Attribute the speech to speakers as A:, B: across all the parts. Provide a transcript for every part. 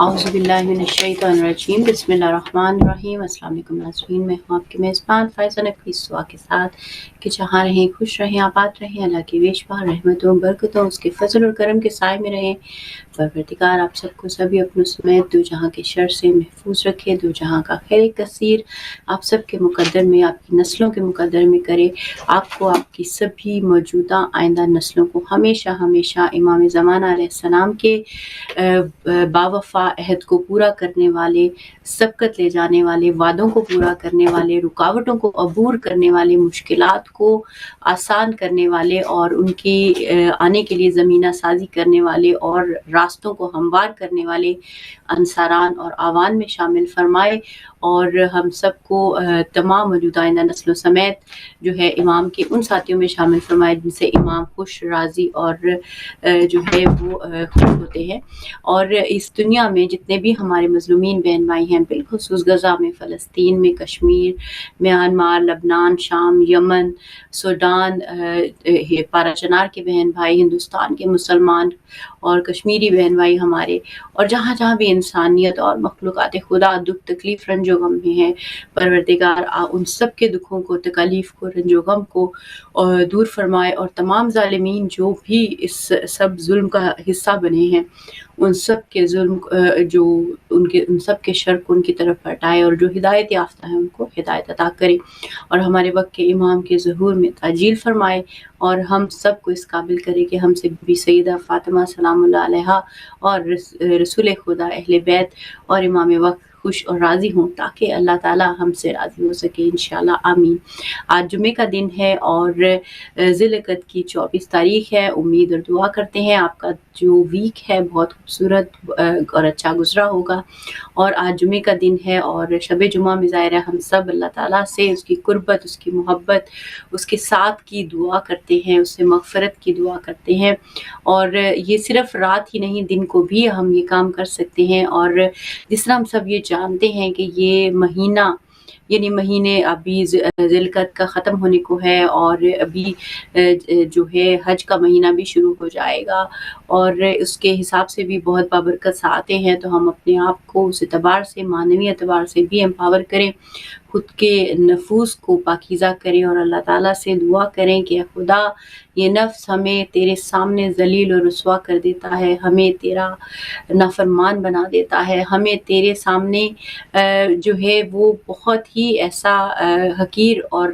A: اعوذ باللہ من الشیطان الرجیم بسم اللہ الرحمن الرحیم۔ السلام علیکم ناظرین، میں ہوں آپ کی میزبان فائزہ نفیس دعا کے ساتھ کہ جہاں رہیں خوش رہیں، آباد رہیں، اللہ کی بیشمار رحمتوں برکتوں اس کے فضل اور کرم کے سائے میں رہیں۔ پروردگار آپ سب کو سبھی اپنوں سمیت دو جہاں کے شر سے محفوظ رکھے، دو جہاں کا خیر کثیر آپ سب کے مقدر میں، آپ کی نسلوں کے مقدر میں کرے، آپ کو، آپ کی سبھی موجودہ آئندہ نسلوں کو ہمیشہ ہمیشہ امام زمانہ علیہ السلام کے باوفا عہد کو پورا کرنے والے، سبقت لے جانے والے، وعدوں کو پورا کرنے والے، رکاوٹوں کو عبور کرنے والے، مشکلات کو آسان کرنے والے اور ان کی آنے کے لیے زمینہ سازی کرنے والے اور راستوں کو ہموار کرنے والے انصاران اور آوان میں شامل فرمائے، اور ہم سب کو تمام موجودہ آئندہ نسلوں سمیت جو ہے امام کے ان ساتھیوں میں شامل فرمائے جن سے امام خوش، راضی اور جو ہے وہ خوش ہوتے ہیں۔ اور اس دنیا میں جتنے بھی ہمارے مظلومین بہن بھائی ہیں، بالخصوص غزہ میں، فلسطین میں، کشمیر، میانمار، لبنان، شام، یمن، سوڈان، پارا چنار کے بہن بھائی، ہندوستان کے مسلمان اور کشمیری بہن بھائی ہمارے، اور جہاں جہاں بھی انسانیت اور مخلوقات خدا دکھ تکلیف رنج و غم میں ہیں، پروردگار ان سب کے دکھوں کو، تکالیف کو، رنج و غم کو دور فرمائے، اور تمام ظالمین جو بھی اس سب ظلم کا حصہ بنے ہیں، ان سب کے ظلم جو ان سب کے شر کو ان کی طرف ہٹائے، اور جو ہدایت یافتہ ہیں ان کو ہدایت عطا کرے، اور ہمارے وقت کے امام کے ظہور میں تعجیل فرمائے، اور ہم سب کو اس قابل کرے کہ ہم سے بی سیدہ فاطمہ سلام اللہ علیہا اور رسول خدا، اہل بیت اور امام وقت خوش اور راضی ہوں، تاکہ اللہ تعالی ہم سے راضی ہو سکے انشاءاللہ، آمین۔ آج جمعے کا دن ہے اور ذی القعدہ کی 24 تاریخ ہے۔ امید اور دعا کرتے ہیں آپ کا جو ویک ہے بہت خوبصورت اور اچھا گزرا ہوگا، اور آج جمعے کا دن ہے اور شب جمعہ میں ظاہر ہے ہم سب اللہ تعالیٰ سے اس کی قربت، اس کی محبت، اس کے ساتھ کی دعا کرتے ہیں، اس سے مغفرت کی دعا کرتے ہیں، اور یہ صرف رات ہی نہیں، دن کو بھی ہم یہ کام کر سکتے ہیں۔ اور جس طرح ہم سب یہ جانتے ہیں کہ یہ مہینہ، یعنی مہینے ابھی ذی القعدہ کا ختم ہونے کو ہے، اور ابھی جو ہے حج کا مہینہ بھی شروع ہو جائے گا، اور اس کے حساب سے بھی بہت بابرکت ساعتیں ہیں، تو ہم اپنے آپ کو اس اعتبار سے، معنوی اعتبار سے بھی امپاور کریں، خود کے نفوس کو پاکیزہ کریں، اور اللہ تعالیٰ سے دعا کریں کہ اے خدا، یہ نفس ہمیں تیرے سامنے ذلیل و رسوا کر دیتا ہے، ہمیں تیرا نافرمان بنا دیتا ہے، ہمیں تیرے سامنے جو ہے وہ بہت ہی ایسا حقیر اور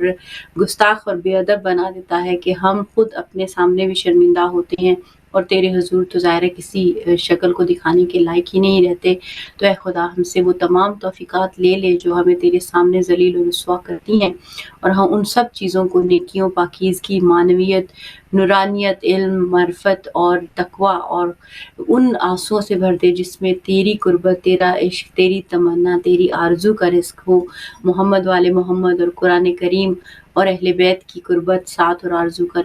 A: گستاخ اور بے ادب بنا دیتا ہے کہ ہم خود اپنے سامنے بھی شرمندہ ہوتے ہیں، اور تیرے حضور تو ظاہر ہے کسی شکل کو دکھانے کے لائق ہی نہیں رہتے۔ تو اے خدا، ہم سے وہ تمام توفیقات لے لے جو ہمیں تیرے سامنے ذلیل و رسوا کرتی ہیں، اور ہم ان سب چیزوں کو، نیکیوں، پاکیزگی، معنویت، نورانیت، علم، معرفت اور تقوی اور ان آنسوؤں سے بھر دے جس میں تیری قربت، تیرا عشق، تیری تمنا، تیری آرزو کا رزق ہو، محمد والے محمد اور قرآن کریم اور اہل بیت کی قربت، ساتھ اور آرزو کا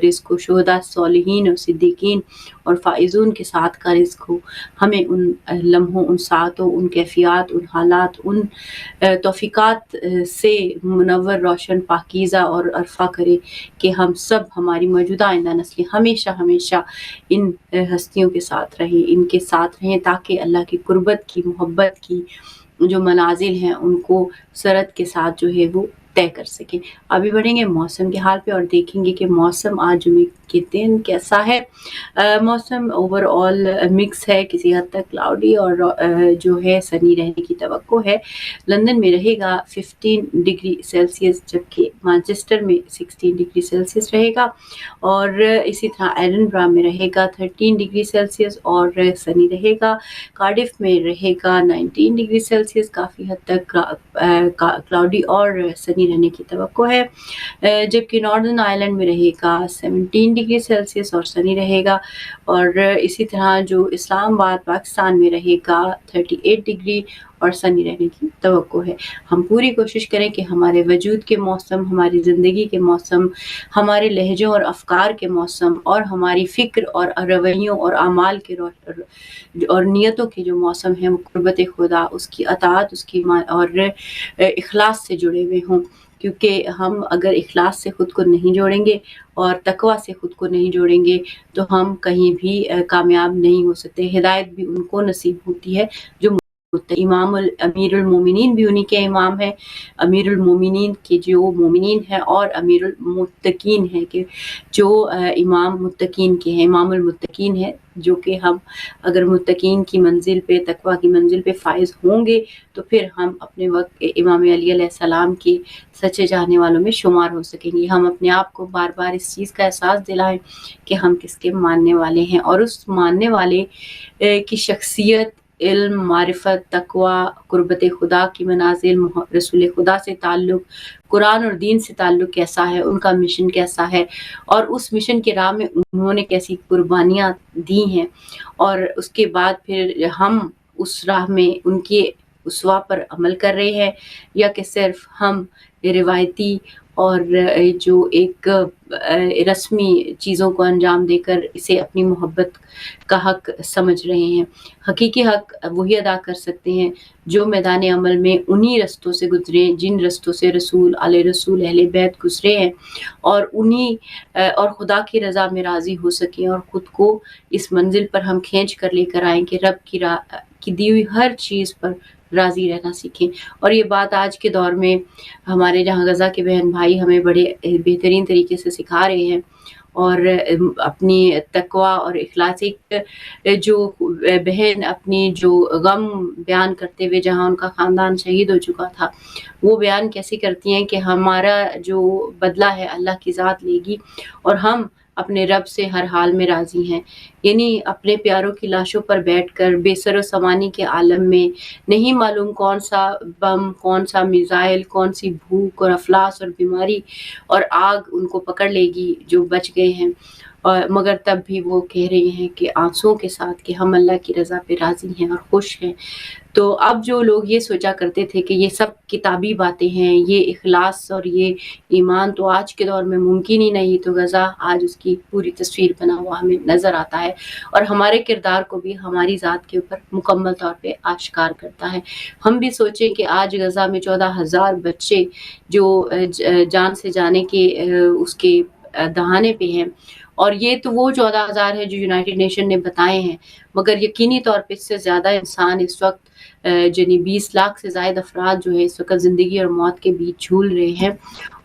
A: رزق ہو، شہداء، صالحین اور صدیقین اور فائزون کے ساتھ کا رزق ہو۔ ہمیں ان لمحوں، ان ساعتوں، ان کیفیات، ان حالات، ان توفیقات سے منور، روشن، پاکیزہ اور عرفہ کرے کہ ہم سب، ہماری موجودہ آئندہ نسلیں ہمیشہ ہمیشہ ان ہستیوں کے ساتھ رہیں، ان کے ساتھ رہیں، تاکہ اللہ کی قربت کی، محبت کی جو منازل ہیں ان کو سرعت کے ساتھ جو ہے وہ طے کر سکیں۔ ابھی بڑھیں گے موسم کے حال پہ اور دیکھیں گے کہ موسم آج جمعے کے دن کیسا ہے۔ موسم اوور آل مکس ہے، کسی حد تک کلاؤڈی اور جو ہے سنی رہنے کی توقع ہے۔ لندن میں رہے گا 15 ڈگری سیلسیس، جبکہ مانچسٹر میں 16 ڈگری سیلسیس رہے گا، اور اسی طرح ایڈنبرا میں رہے گا 13 ڈگری سیلسیس اور سنی رہے گا۔ کارڈف میں رہے گا 19 ڈگری سیلسیس، کافی حد تک کلاؤڈی اور سنی رہنے کی توقع ہے، جبکہ ناردرن آئرلینڈ میں رہے گا 17 ڈگری سیلسیس اور سنی رہے گا، اور اسی طرح جو اسلام آباد پاکستان میں رہے گا 38 ڈگری اور سنی رہنے کی توقع ہے۔ ہم پوری کوشش کریں کہ ہمارے وجود کے موسم، ہماری زندگی کے موسم، ہمارے لہجوں اور افکار کے موسم، اور ہماری فکر اور رویوں اور اعمال کے اور نیتوں کے جو موسم ہیں وہ قربت خدا، اس کی اطاعت، اس کی اور اخلاص سے جڑے ہوئے ہوں، کیونکہ ہم اگر اخلاص سے خود کو نہیں جوڑیں گے اور تقوی سے خود کو نہیں جوڑیں گے تو ہم کہیں بھی کامیاب نہیں ہو سکتے۔ ہدایت بھی ان کو نصیب ہوتی ہے جو امام امیر المومنین بھی انہی کے امام ہیں، امیر المومنین کے جو مومنین ہیں، اور امیر المتقین ہیں کہ جو امام متقین کے ہیں، امام المتقین ہیں، جو کہ ہم اگر متقین کی منزل پہ، تقوی کی منزل پہ فائز ہوں گے تو پھر ہم اپنے وقت امام علی علیہ السلام کے سچے چاہنے والوں میں شمار ہو سکیں گے۔ ہم اپنے آپ کو بار بار اس چیز کا احساس دلائیں کہ ہم کس کے ماننے والے ہیں، اور اس ماننے والے کی شخصیت، علم، معرفت، تقوی، قربت خدا کی منازل، رسول خدا سے تعلق، قرآن اور دین سے تعلق کیسا ہے، ان کا مشن کیسا ہے، اور اس مشن کے راہ میں انہوں نے کیسی قربانیاں دی ہیں، اور اس کے بعد پھر ہم اس راہ میں ان کے اسوا پر عمل کر رہے ہیں، یا کہ صرف ہم روایتی اور جو ایک رسمی چیزوں کو انجام دے کر اسے اپنی محبت کا حق سمجھ رہے ہیں۔ حقیقی حق وہی ادا کر سکتے ہیں جو میدان عمل میں انہی رستوں سے گزرے جن رستوں سے رسول، آل رسول، اہل بیت گزرے ہیں، اور انہی اور خدا کی رضا میں راضی ہو سکیں، اور خود کو اس منزل پر ہم کھینچ کر لے کر آئیں کہ رب کی دی ہوئی ہر چیز پر راضی رہنا سیکھیں۔ اور یہ بات آج کے دور میں ہمارے جہاں غزہ کے بہن بھائی ہمیں بڑے بہترین طریقے سے سکھا رہے ہیں، اور اپنی تقوی اور اخلاص، جو بہن اپنی جو غم بیان کرتے ہوئے جہاں ان کا خاندان شہید ہو چکا تھا، وہ بیان کیسے کرتی ہیں کہ ہمارا جو بدلہ ہے اللہ کی ذات لے گی، اور ہم اپنے رب سے ہر حال میں راضی ہیں۔ یعنی اپنے پیاروں کی لاشوں پر بیٹھ کر بے سر و سامانی کے عالم میں نہیں معلوم کون سا بم، کون سا میزائل، کون سی بھوک اور افلاس اور بیماری اور آگ ان کو پکڑ لے گی جو بچ گئے ہیں، مگر تب بھی وہ کہہ رہے ہیں کہ آنسوں کے ساتھ کہ ہم اللہ کی رضا پہ راضی ہیں اور خوش ہیں۔ تو اب جو لوگ یہ سوچا کرتے تھے کہ یہ سب کتابی باتیں ہیں، یہ اخلاص اور یہ ایمان تو آج کے دور میں ممکن ہی نہیں، تو غزہ آج اس کی پوری تصویر بنا ہوا ہمیں نظر آتا ہے، اور ہمارے کردار کو بھی ہماری ذات کے اوپر مکمل طور پہ آشکار کرتا ہے۔ ہم بھی سوچیں کہ آج غزہ میں 14,000 بچے جو جان سے جانے کے اس کے دہانے پہ ہیں، اور یہ تو وہ 14,000 ہے جو یونائٹڈ نیشن نے بتائے ہیں، مگر یقینی طور پہ اس سے زیادہ انسان اس وقت یعنی 20 لاکھ سے زائد افراد جو ہے اس وقت زندگی اور موت کے بیچ جھول رہے ہیں،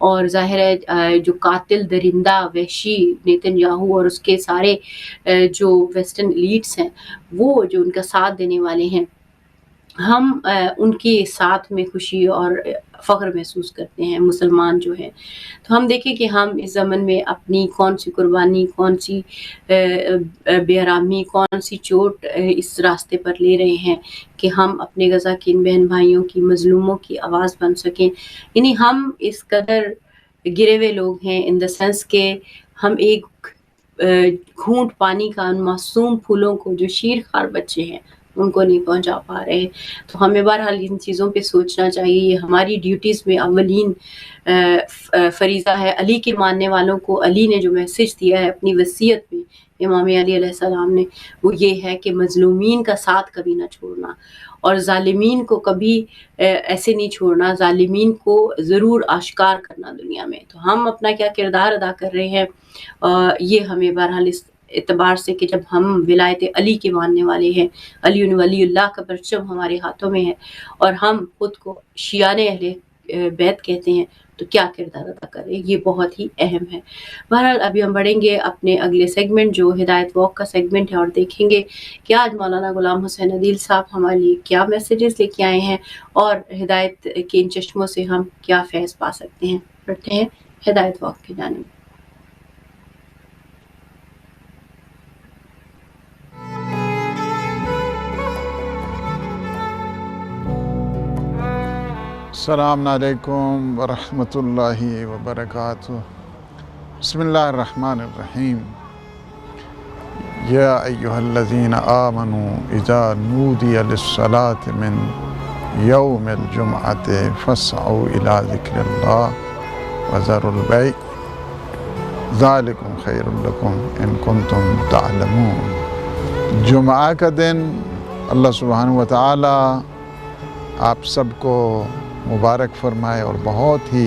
A: اور ظاہر ہے جو قاتل درندہ وحشی نیتن یاہو اور اس کے سارے جو ویسٹرن ایلیٹس ہیں، وہ جو ان کا ساتھ دینے والے ہیں، ہم ان کے ساتھ میں خوشی اور فخر محسوس کرتے ہیں مسلمان جو ہیں۔ تو ہم دیکھیں کہ ہم اس زمن میں اپنی کون سی قربانی، کون سی بے آرامی، کون سی چوٹ اس راستے پر لے رہے ہیں کہ ہم اپنے غزہ کے ان بہن بھائیوں کی، مظلوموں کی آواز بن سکیں۔ یعنی ہم اس قدر گرے ہوئے لوگ ہیں ان دا سینس کہ ہم ایک گھونٹ پانی کا ان معصوم پھولوں کو جو شیر خوار بچے ہیں ان کو نہیں پہنچا پا رہے ہیں۔ تو ہمیں بہرحال ان چیزوں پہ سوچنا چاہیے، یہ ہماری ڈیوٹیز میں اولین فریضہ ہے۔ علی کے ماننے والوں کو علی نے جو میسج دیا ہے اپنی وصیت میں، امام علی علیہ السلام نے، وہ یہ ہے کہ مظلومین کا ساتھ کبھی نہ چھوڑنا، اور ظالمین کو کبھی ایسے نہیں چھوڑنا، ظالمین کو ضرور آشکار کرنا دنیا میں۔ تو ہم اپنا کیا کردار ادا کر رہے ہیں، یہ ہمیں بہرحال اس اعتبار سے کہ جب ہم ولایت علی کے ماننے والے ہیں، علی ولی اللہ کا پرچم ہمارے ہاتھوں میں ہے، اور ہم خود کو شیعان اہل بیت کہتے ہیں، تو کیا کردار ادا کریں، یہ بہت ہی اہم ہے۔ بہرحال ابھی ہم بڑھیں گے اپنے اگلے سیگمنٹ جو ہدایت واک کا سیگمنٹ ہے، اور دیکھیں گے کہ آج مولانا غلام حسین عدیل صاحب ہمارے لیے کیا میسیجز لے کے آئے ہیں، اور ہدایت کے ان چشموں سے ہم کیا فیض پا سکتے ہیں۔ پڑھتے ہیں ہدایت واک کی جانب۔
B: السلام علیکم ورحمۃ اللہ وبرکاتہ۔ بسم اللہ الرحمن الرحیم۔ یا ایہا الذین آمنوا اذا نودی للصلاة من یوم الجمعۃ فاسعوا الی ذکر اللہ وذروا البیع ذالکم خیر لکم ان کنتم تعلمون۔ جمعہ کا دن اللہ سبحانہ وتعالی آپ سب کو مبارک فرمائے، اور بہت ہی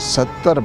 B: 70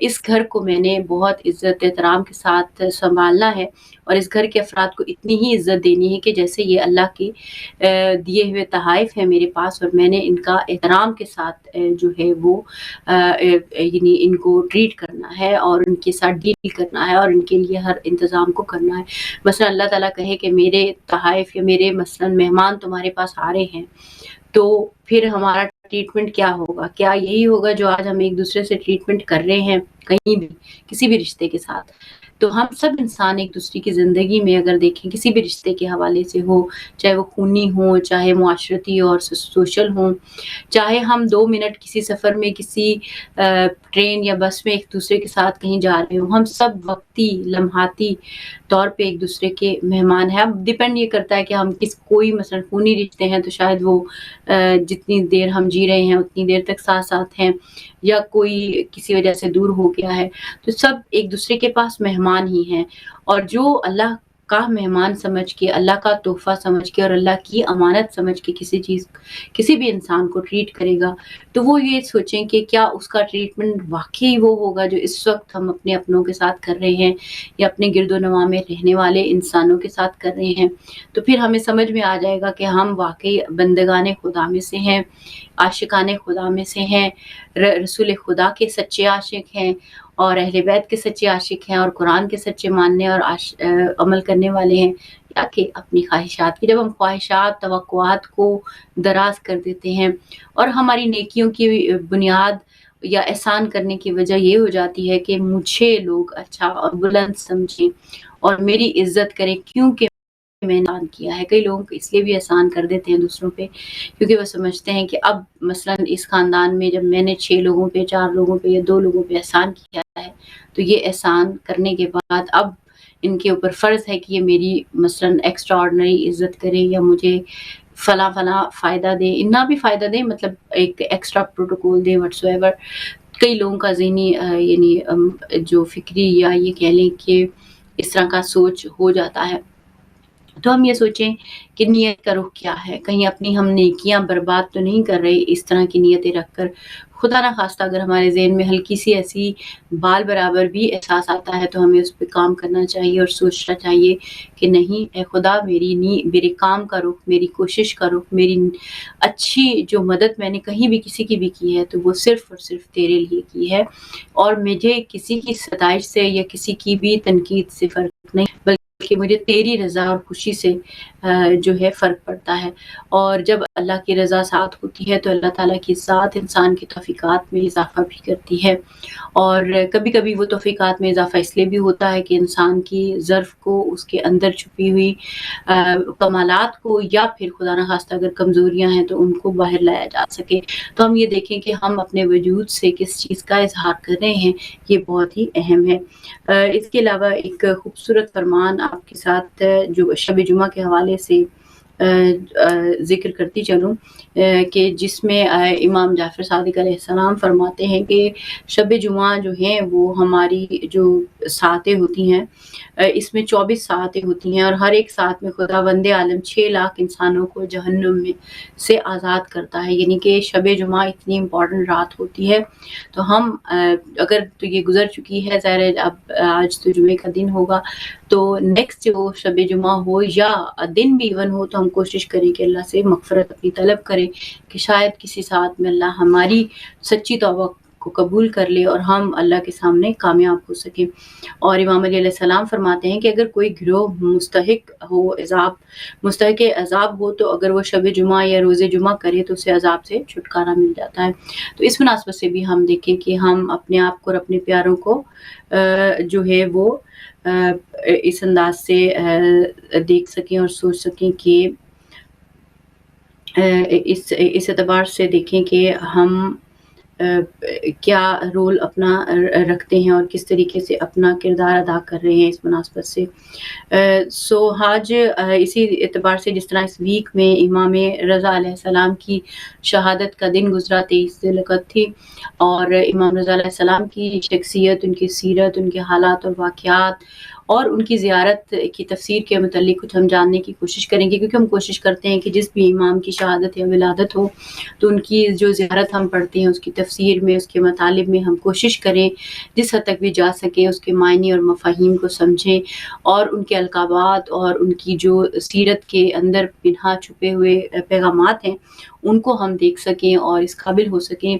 A: اس گھر کو میں نے بہت عزت احترام کے ساتھ سنبھالنا ہے، اور اس گھر کے افراد کو اتنی ہی عزت دینی ہے کہ جیسے یہ اللہ کے دیے ہوئے تحائف ہیں میرے پاس، اور میں نے ان کا احترام کے ساتھ جو ہے وہ یعنی ان کو ٹریٹ کرنا ہے اور ان کے ساتھ ڈیل کرنا ہے اور ان کے لیے ہر انتظام کو کرنا ہے۔ مثلا اللہ تعالیٰ کہے کہ میرے تحائف یا میرے مثلا مہمان تمہارے پاس آ رہے ہیں، تو پھر ہمارا ٹریٹمنٹ کیا ہوگا؟ کیا یہی ہوگا جو آج ہم ایک دوسرے سے ٹریٹمنٹ کر رہے ہیں کہیں بھی کسی بھی رشتے کے ساتھ؟ تو ہم سب انسان ایک دوسرے کی زندگی میں اگر دیکھیں کسی بھی رشتے کے حوالے سے ہو، چاہے وہ خونی ہوں، چاہے معاشرتی اور سوشل ہوں، چاہے ہم 2 منٹ کسی سفر میں کسی ٹرین یا بس میں ایک دوسرے کے ساتھ کہیں جا رہے ہوں، ہم سب وقتی لمحاتی طور پہ ایک دوسرے کے مہمان ہیں۔ اب ڈپینڈ یہ کرتا ہے کہ ہم کوئی مثلا خونی رشتے ہیں تو شاید وہ جتنی دیر ہم جی رہے ہیں اتنی دیر تک ساتھ ساتھ ہیں، یا کوئی کسی وجہ سے دور ہو گیا ہے، تو سب ایک دوسرے کے پاس مہمان ہی ہیں۔ اور جو اللہ کا مہمان سمجھ کے، اللہ کا تحفہ سمجھ کے اور اللہ کی امانت سمجھ کے کسی بھی انسان کو ٹریٹ کرے گا، تو وہ یہ سوچیں کہ کیا اس کا ٹریٹمنٹ واقعی وہ ہوگا جو اس وقت ہم اپنے اپنوں کے ساتھ کر رہے ہیں یا اپنے گرد و نواح میں رہنے والے انسانوں کے ساتھ کر رہے ہیں۔ تو پھر ہمیں سمجھ میں آ جائے گا کہ ہم واقعی بندگان خدا میں سے ہیں، عاشقان خدا میں سے ہیں، رسول خدا کے سچے عاشق ہیں، اور اہل بیت کے سچے عاشق ہیں، اور قرآن کے سچے ماننے اور عمل کرنے والے ہیں، یا کہ اپنی خواہشات کی۔ جب ہم خواہشات توقعات کو دراز کر دیتے ہیں اور ہماری نیکیوں کی بنیاد یا احسان کرنے کی وجہ یہ ہو جاتی ہے کہ مجھے لوگ اچھا اور بلند سمجھیں اور میری عزت کریں کیونکہ میں نے احسان کیا ہے۔ کئی لوگ اس لیے بھی احسان کر دیتے ہیں دوسروں پہ کیونکہ وہ سمجھتے ہیں کہ اب مثلا اس خاندان میں جب میں نے 6 لوگوں پہ، 4 لوگوں پہ یا 2 لوگوں پہ احسان کیا ہے، تو یہ احسان کرنے کے بعد اب ان کے اوپر فرض ہے کہ یہ میری مثلا ایکسٹرا آرڈنری عزت کریں یا مجھے فلاں فائدہ دیں، نہ بھی فائدہ دیں، مطلب ایک ایکسٹرا پروٹوکول دیں وٹس ایور۔ کئی لوگوں کا ذہنی یعنی جو فکری یا یہ کہہ لیں کہ اس طرح کا سوچ ہو جاتا ہے۔ تو ہم یہ سوچیں کہ نیت کا رخ کیا ہے، کہیں اپنی ہم نیکیاں برباد تو نہیں کر رہے اس طرح کی نیتیں رکھ کر۔ خدا نخواستہ اگر ہمارے ذہن میں ہلکی سی ایسی بال برابر بھی احساس آتا ہے تو ہمیں اس پہ کام کرنا چاہیے اور سوچنا چاہیے کہ نہیں اے خدا، میرے کام کا رخ، میری کوشش کا رخ، میری اچھی جو مدد میں نے کہیں بھی کسی کی بھی کی ہے تو وہ صرف اور صرف تیرے لیے کی ہے، اور مجھے کسی کی ستائش سے یا کسی کی بھی تنقید سے فرق نہیں، بلکہ مجھے تیری رضا اور خوشی سے جو ہے فرق پڑتا ہے۔ اور جب اللہ کی رضا ساتھ ہوتی ہے تو اللہ تعالیٰ کی ذات انسان کی توفیقات میں اضافہ بھی کرتی ہے، اور کبھی کبھی وہ توفیقات میں اضافہ اس لیے بھی ہوتا ہے کہ انسان کی ظرف کو، اس کے اندر چھپی ہوئی کمالات کو، یا پھر خدا نخواستہ اگر کمزوریاں ہیں تو ان کو باہر لایا جا سکے۔ تو ہم یہ دیکھیں کہ ہم اپنے وجود سے کس چیز کا اظہار کر رہے ہیں، یہ بہت ہی اہم ہے۔ اس کے علاوہ ایک خوبصورت فرمان آپ کے ساتھ جو شب جمعہ کے حوالے سے ذکر کرتی چلوں کہ جس میں امام جعفر صادق علیہ السلام فرماتے ہیں کہ شب جمعہ جو ہیں وہ ہماری جو ساعتیں ہوتی ہیں، اس میں 24 ساعتیں ہوتی ہیں، اور ہر ایک ساعت میں خداوند عالم 6 لاکھ انسانوں کو جہنم میں سے آزاد کرتا ہے۔ یعنی کہ شب جمعہ اتنی امپورٹنٹ رات ہوتی ہے، تو ہم اگر تو یہ گزر چکی ہے، ظاہر ہے اب آج تو جمعے کا دن ہوگا، تو نیکسٹ جو شب جمعہ ہو یا دن بھی ایون ہو تو ہم کوشش کریں کہ اللہ سے مغفرت اپنی طلب کریں کہ شاید کسی ساتھ میں اللہ ہماری سچی توبہ کو قبول کر لے اور ہم اللہ کے سامنے کامیاب ہو سکیں۔ اور امام علیہ السلام فرماتے ہیں کہ اگر کوئی گروہ مستحق عذاب ہو تو اگر وہ شب جمعہ یا روز جمعہ کرے تو اسے عذاب سے چھٹکارا مل جاتا ہے۔ تو اس مناسبت سے بھی ہم دیکھیں کہ ہم اپنے آپ کو اور اپنے پیاروں کو جو ہے وہ اس انداز سے دیکھ سکیں اور سوچ سکیں کہ اس اعتبار سے دیکھیں کہ ہم کیا رول اپنا رکھتے ہیں اور کس طریقے سے اپنا کردار ادا کر رہے ہیں اس مناسبت سے۔ آج اسی اعتبار سے جس طرح اس ویک میں امام رضا علیہ السلام کی شہادت کا دن گزرا، 23 ذوالقعدہ تھی، اور امام رضا علیہ السلام کی شخصیت، ان کی سیرت، ان کے حالات اور واقعات اور ان کی زیارت کی تفسیر کے متعلق کچھ ہم جاننے کی کوشش کریں گے، کیونکہ ہم کوشش کرتے ہیں کہ جس بھی امام کی شہادت یا ولادت ہو تو ان کی جو زیارت ہم پڑھتے ہیں اس کی تفسیر میں، اس کے مطالب میں ہم کوشش کریں جس حد تک بھی جا سکیں اس کے معنی اور مفاہیم کو سمجھیں، اور ان کے القابات اور ان کی جو سیرت کے اندر پنہا چھپے ہوئے پیغامات ہیں ان کو ہم دیکھ سکیں اور اس قابل ہو سکیں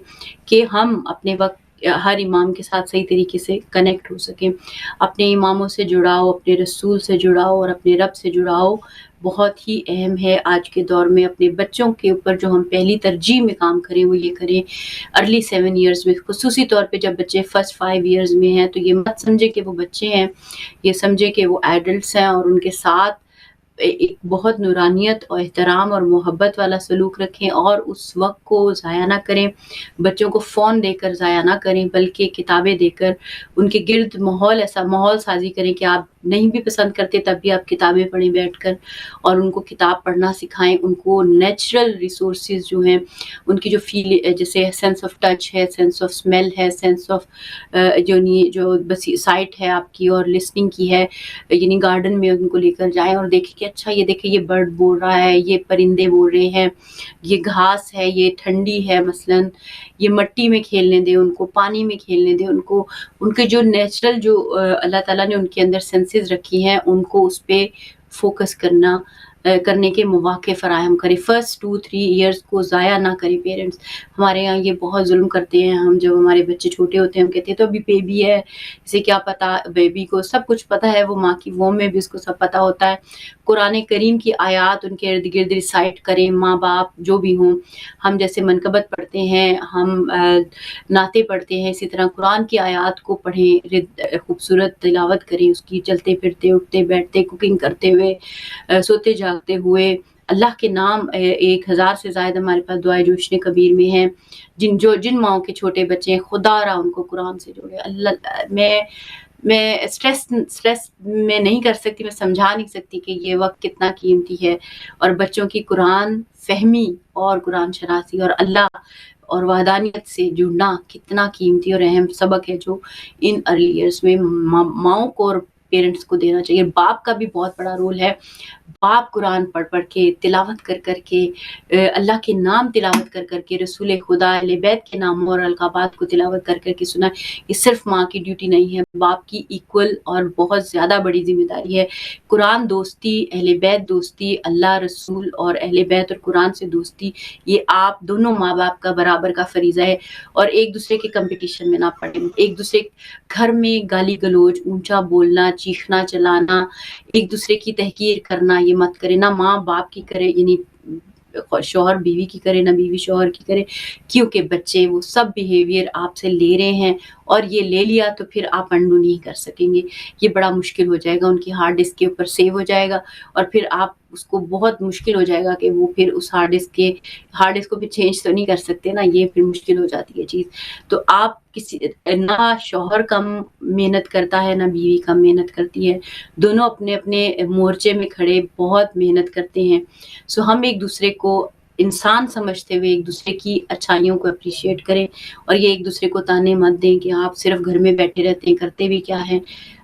A: کہ ہم اپنے وقت ہر امام کے ساتھ صحیح طریقے سے کنیکٹ ہو سکیں۔ اپنے اماموں سے جڑاؤ، اپنے رسول سے جڑاؤ اور اپنے رب سے جڑاؤ بہت ہی اہم ہے آج کے دور میں۔ اپنے بچوں کے اوپر جو ہم پہلی ترجیح میں کام کریں وہ یہ کریں ارلی 7 ایئرز میں، خصوصی طور پہ جب بچے فرسٹ 5 ایئرز میں ہیں تو یہ مت سمجھے کہ وہ بچے ہیں، یہ سمجھے کہ وہ ایڈلٹس ہیں، اور ان کے ساتھ ایک بہت نورانیت اور احترام اور محبت والا سلوک رکھیں، اور اس وقت کو ضائع نہ کریں، بچوں کو فون دے کر ضائع نہ کریں بلکہ کتابیں دے کر ان کے گرد ایسا ماحول سازی کریں کہ آپ نہیں بھی پسند کرتے تب بھی آپ کتابیں پڑھیں بیٹھ کر، اور ان کو کتاب پڑھنا سکھائیں، ان کو نیچرل ریسورسز جو ہیں ان کی جو جیسے سینس آف ٹچ ہے، سینس آف اسمیل ہے، سینس آف جو سائٹ ہے آپ کی اور لسننگ کی ہے، یعنی گارڈن میں ان کو لے کر جائیں اور دیکھیں کہ اچھا یہ دیکھیں یہ برڈ بول رہا ہے، یہ پرندے بول رہے ہیں، یہ گھاس ہے، یہ ٹھنڈی ہے، مثلاً یہ مٹی میں کھیلنے دیں ان کو، پانی میں کھیلنے دیں ان کو، ان کے جو نیچرل جو اللہ تعالیٰ نے ان کے اندر سینسز رکھی ہیں ان کو اس پہ فوکس کرنے کے مواقع فراہم کریں۔ فرسٹ 2-3 ایئرز کو ضائع نہ کریں پیرنٹس۔ ہمارے یہاں یہ بہت ظلم کرتے ہیں، ہم جب ہمارے بچے چھوٹے ہوتے ہیں ہم کہتے ہیں تو ابھی بیبی ہے، اسے کیا پتا، بیبی کو سب کچھ پتا ہے، وہ ماں کی ووم میں بھی اس کو سب پتا ہوتا ہے۔ قرآن کریم کی آیات ان کے ارد گرد ریسائٹ کریں، ماں باپ جو بھی ہوں، ہم جیسے منقبت پڑھتے ہیں، ہم نعتیں پڑھتے ہیں، اسی طرح قرآن کی آیات کو پڑھیں، خوبصورت تلاوت کریں اس کی، چلتے پھرتے، اٹھتے بیٹھتے، کوکنگ کرتے ہوئے، سوتے جاگتے ہوئے۔ اللہ کے نام 1000 سے زائد ہمارے پاس دعائے جوشن کبیر میں ہیں۔ جن ماؤں کے چھوٹے بچے ہیں خدا را ان کو قرآن سے جوڑے۔ اللہ میں اسٹریس میں نہیں کر سکتی، میں سمجھا نہیں سکتی کہ یہ وقت کتنا قیمتی ہے، اور بچوں کی قرآن فہمی اور قرآن شناسی اور اللہ اور وحدانیت سے جڑنا کتنا قیمتی اور اہم سبق ہے جو ان ارلی ایئرس میں ماؤں کو اور پیرنٹس کو دینا چاہیے۔ باپ کا بھی بہت بڑا رول ہے، باپ قرآن پڑھ کے، تلاوت کر کے، اللہ کے نام تلاوت کر کے، رسول خدا اہل بیت کے ناموں اور القابات کو تلاوت کر کے سنائے۔ یہ صرف ماں کی ڈیوٹی نہیں ہے، باپ کی ایکول اور بہت زیادہ بڑی ذمہ داری ہے۔ قرآن دوستی، اہل بیت دوستی، اللہ رسول اور اہل بیت اور قرآن سے دوستی، یہ آپ دونوں ماں باپ کا برابر کا فریضہ ہے، اور ایک دوسرے کے کمپٹیشن میں نہ پڑیں۔ ایک دوسرے گھر میں گالی گلوچ، اونچا بولنا، چیخنا چلانا، ایک دوسرے کی تحقیر کرنا یہ مت کرے، نہ ماں باپ کی کرے، یعنی شوہر بیوی کی کرے، نہ بیوی شوہر کی کرے، کیونکہ بچے وہ سب بیہیویئر آپ سے لے رہے ہیں، اور یہ لے لیا تو پھر آپ انڈو نہیں کر سکیں گے، یہ بڑا مشکل ہو جائے گا، ان کی ہارڈ ڈسک کے اوپر سیو ہو جائے گا، اور پھر آپ اس کو بہت مشکل ہو جائے گا کہ وہ پھر اس ہارڈ ڈسک کو پھر چینج تو نہیں کر سکتے نا، یہ پھر مشکل ہو جاتی ہے چیز۔ تو آپ نہ شوہر کم محنت کرتا ہے نہ بیوی کم محنت کرتی ہے، دونوں اپنے اپنے مورچے میں کھڑے بہت محنت کرتے ہیں۔ سو ہم ایک دوسرے کو انسان سمجھتے ہوئے ایک دوسرے کی اچھائیوں کو اپریشیٹ کریں، اور یہ ایک دوسرے کو تانے مت دیں کہ آپ صرف گھر میں بیٹھے رہتے ہیں، کرتے بھی کیا ہیں۔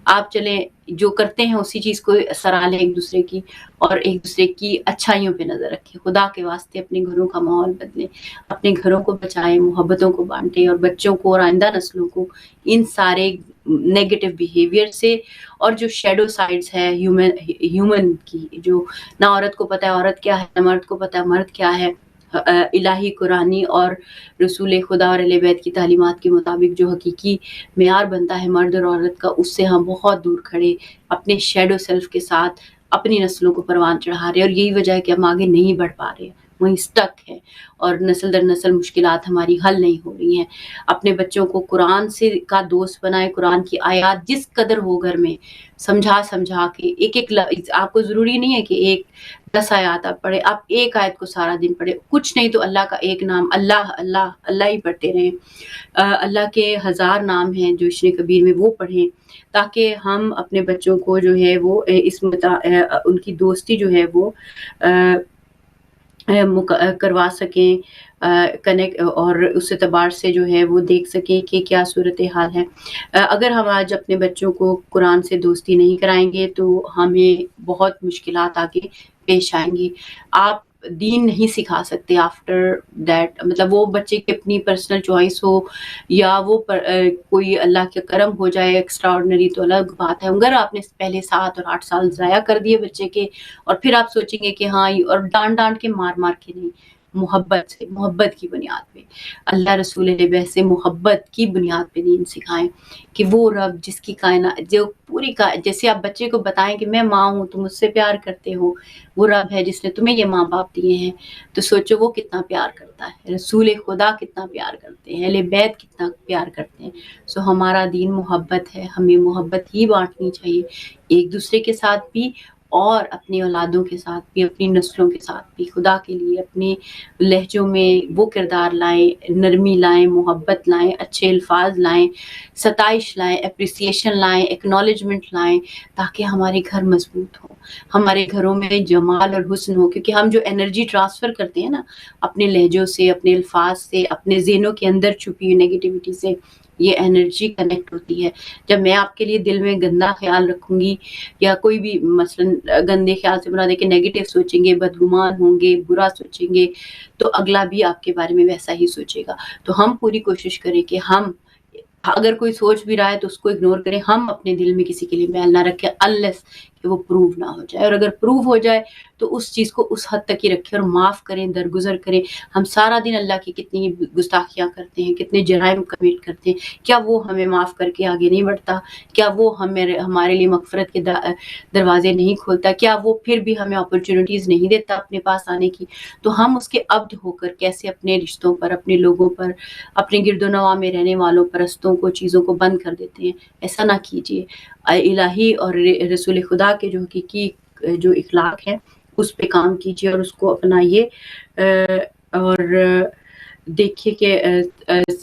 A: آپ چلیں جو کرتے ہیں اسی چیز کو سراہ لیں ایک دوسرے کی، اور ایک دوسرے کی اچھائیوں پہ نظر رکھیں۔ خدا کے واسطے اپنے گھروں کا ماحول بدلیں، اپنے گھروں کو بچائیں، محبتوں کو بانٹیں، اور بچوں کو اور آئندہ نسلوں کو ان سارے نیگیٹو بیہیویئر سے، اور جو شیڈو سائڈز ہے ہیومن کی، جو نہ عورت کو پتہ ہے عورت کیا ہے، نہ مرد کو پتہ ہے مرد کیا ہے، الہی قرآنی اور رسول خدا اور اہل بیت کی تعلیمات کے مطابق جو حقیقی معیار بنتا ہے مرد اور عورت کا، اس سے ہم بہت دور کھڑے اپنے شیڈو سیلف کے ساتھ اپنی نسلوں کو پروان چڑھا رہے، اور یہی وجہ ہے کہ ہم آگے نہیں بڑھ پا رہے، وہیں سٹک ہیں، اور نسل در نسل مشکلات ہماری حل نہیں ہو رہی ہیں۔ اپنے بچوں کو قرآن کا دوست بنائے، قرآن کی آیات جس قدر ہو گھر میں سمجھا کے، ایک آپ کو ضروری نہیں ہے کہ 10 آیات آپ پڑھے، آپ ایک آیت کو سارا دن پڑھے، کچھ نہیں تو اللہ کا ایک نام اللہ اللہ اللہ ہی پڑھتے رہیں۔ اللہ کے 1000 نام ہیں جو جوشن کبیر میں، وہ پڑھیں، تاکہ ہم اپنے بچوں کو جو ہے وہ ان کی دوستی جو ہے وہ کروا سکیں کنیکٹ، اور اس اعتبار سے جو ہے وہ دیکھ سکیں کہ کیا صورتحال ہے۔ اگر ہم آج اپنے بچوں کو قرآن سے دوستی نہیں کرائیں گے تو ہمیں بہت مشکلات آگے پیش آئیں گی۔ آپ دین نہیں سکھا سکتے آفٹر دیٹ، مطلب وہ بچے کی اپنی پرسنل چوائس ہو یا وہ کوئی اللہ کے کرم ہو جائے ایکسٹرا آرڈنری تو الگ بات ہے۔ اگر آپ نے پہلے 7 اور 8 سال ضائع کر دیے بچے کے، اور پھر آپ سوچیں گے کہ ہاں، اور ڈانٹ ڈانٹ کے مار مار کے نہیں، محبت سے، محبت کی بنیاد پہ، اللہ رسول علیہ بیت سے محبت کی بنیاد پہ دین سکھائیں کہ وہ رب جس کی کائنات، جو پوری جیسے آپ بچے کو بتائیں کہ میں ماں ہوں، تم مجھ سے پیار کرتے ہو، وہ رب ہے جس نے تمہیں یہ ماں باپ دیے ہیں، تو سوچو وہ کتنا پیار کرتا ہے، رسول خدا کتنا پیار کرتے ہیں، اہل بیت کتنا پیار کرتے ہیں۔ سو ہمارا دین محبت ہے، ہمیں محبت ہی بانٹنی چاہیے، ایک دوسرے کے ساتھ بھی اور اپنی اولادوں کے ساتھ بھی، اپنی نسلوں کے ساتھ بھی۔ خدا کے لیے اپنے لہجوں میں وہ کردار لائیں، نرمی لائیں، محبت لائیں، اچھے الفاظ لائیں، ستائش لائیں، اپریسیشن لائیں، ایکنالجمنٹ لائیں، تاکہ ہمارے گھر مضبوط ہوں، ہمارے گھروں میں جمال اور حسن ہو، کیونکہ ہم جو انرجی ٹرانسفر کرتے ہیں نا اپنے لہجوں سے، اپنے الفاظ سے، اپنے ذہنوں کے اندر چھپی ہوئی نیگیٹیوٹی سے، یہ انرجی کنیکٹ ہوتی ہے۔ جب میں آپ کے لیے دل میں گندا خیال رکھوں گی، یا کوئی بھی مثلا گندے خیال سے بنا دے کہ نیگیٹو سوچیں گے، بدگمان ہوں گے، برا سوچیں گے، تو اگلا بھی آپ کے بارے میں ویسا ہی سوچے گا۔ تو ہم پوری کوشش کریں کہ ہم اگر کوئی سوچ بھی رہا ہے تو اس کو اگنور کریں، ہم اپنے دل میں کسی کے لیے میل نہ رکھیں unless کہ وہ پروو نہ ہو جائے، اور اگر پروو ہو جائے تو اس چیز کو اس حد تک ہی رکھیں اور معاف کریں، درگزر کریں۔ ہم سارا دن اللہ کی کتنی گستاخیاں کرتے ہیں، کتنے جرائم کمٹ کرتے ہیں، کیا وہ ہمیں معاف کر کے آگے نہیں بڑھتا؟ کیا وہ ہمارے لیے مغفرت کے دروازے نہیں کھولتا؟ کیا وہ پھر بھی ہمیں اپرچونٹیز نہیں دیتا اپنے پاس آنے کی؟ تو ہم اس کے عبد ہو کر کیسے اپنے رشتوں پر، اپنے لوگوں پر، اپنے گرد و نواح میں رہنے والوں پرستوں کو، چیزوں کو بند کر دیتے ہیں۔ ایسا نہ کیجیے۔ الہی اور رسول خدا کے جو حقیقی جو اخلاق ہے اس پہ کام کیجیے اور اس کو اپنائیے، اور دیکھیے کہ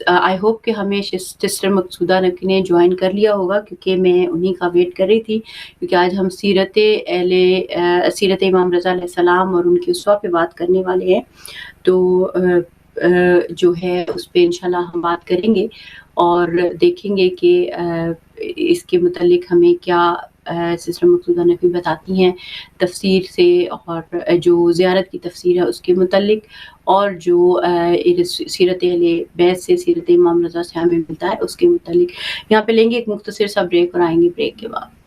A: آئی ہوپ کہ ہمیں سسٹر مقصودہ نے جوائن کر لیا ہوگا، کیونکہ میں انہی کا ویٹ کر رہی تھی، کیونکہ آج ہم سیرت امام رضا علیہ السلام اور ان کی اسوہ پہ بات کرنے والے ہیں، تو جو ہے اس پہ انشاءاللہ ہم بات کریں گے اور دیکھیں گے کہ اس کے متعلق ہمیں کیا سسٹر مقصودہ نقوی بتاتی ہیں تفسیر سے، اور جو زیارت کی تفسیر ہے اس کے متعلق، اور جو سیرت اہل بیت سے، سیرت امام رضا سے ہمیں ملتا ہے اس کے متعلق۔ یہاں پہ لیں گے ایک مختصر سا بریک اور آئیں گے بریک کے بعد۔